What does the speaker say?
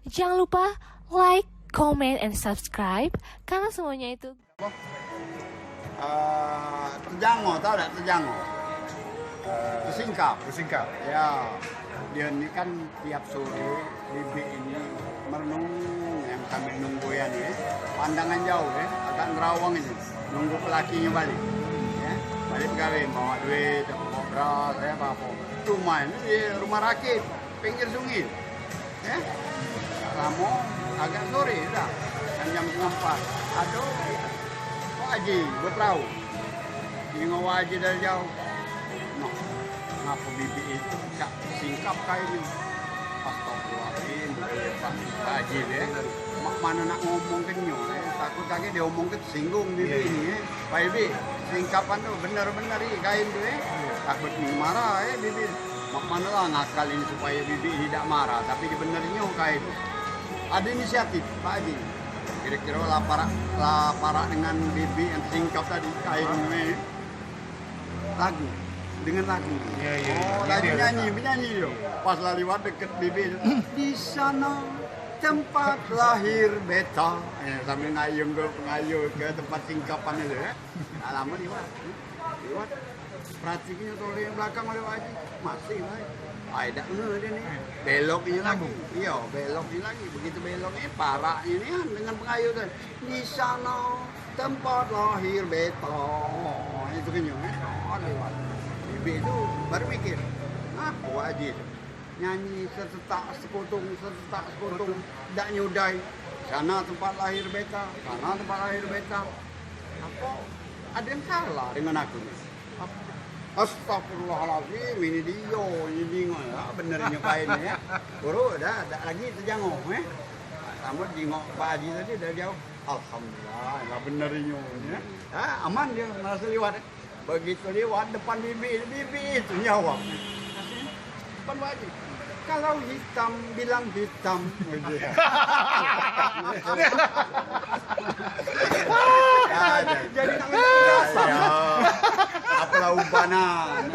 Jangan lupa like, comment, and subscribe karena semuanya itu Tejango, tahu tak Tejango? Tersingkap. Tersingkap. Ya, dia ini kan tiap sore bibi ini merenung yang kami nunggu ya nih, pandangan jauh ya, agak nerawang ini, nunggu pelakinya balik. Ya, balik kawin bawa duit, bawa beras, ya apa. Rumah ini di rumah rakit, pinggir sungai. Ya, lama agak sore dah, kan jam 4. Aduh, kok aji berperahu, tengok aji dari jauh. Noh, ngapa bibi itu cak singkap kayak Astagfirullahaladzim, Pak Haji deh. Mak mana nak ngomong kenyo, takut lagi dia ngomong kesinggung bibi ini. Pak Bibi, singkapan tuh benar-benar kain tuh takut marah bibi. Mak mana lah ngakalin supaya bibi tidak marah, tapi sebenarnya kain. Ada inisiatif Pak Haji. Kira-kira lapara dengan bibi yang singkap tadi kain lagu. Dengan lagu. Lagi penyanyi loh. Pas lewat deket bibi di sana tempat lahir beta. Sambil ngayung ke pengayuh ke tempat singkapan itu ya. Tak lama lewat. Perhatikan oleh yang belakang oleh Haji masih lah. Ada dia nih. Belok ini lagi. Iya, belok ini lagi. Begitu belok ini parah ini kan dengan pengayuh tuh. Di sana tempat lahir beta. Itu kan ya. Lewat. Bibi itu baru mikir, wajib nyanyi setetak sekutung, tidak nyudai. Sana tempat lahir beta, sana tempat lahir beta. Apa ada yang salah dengan aku? Astagfirullahaladzim, ini dia, ya, benernya kainnya ya. Buru, ada lagi terjangok, sama jengok Pak Haji tadi dari jauh. Alhamdulillah, nggak benernya, ya. Aman dia merasa lewat. Begitu lewat depan bibi itu nyawang. Depan wajib. Kalau hitam bilang hitam. Jadi nak biasa. Apalah umpanan.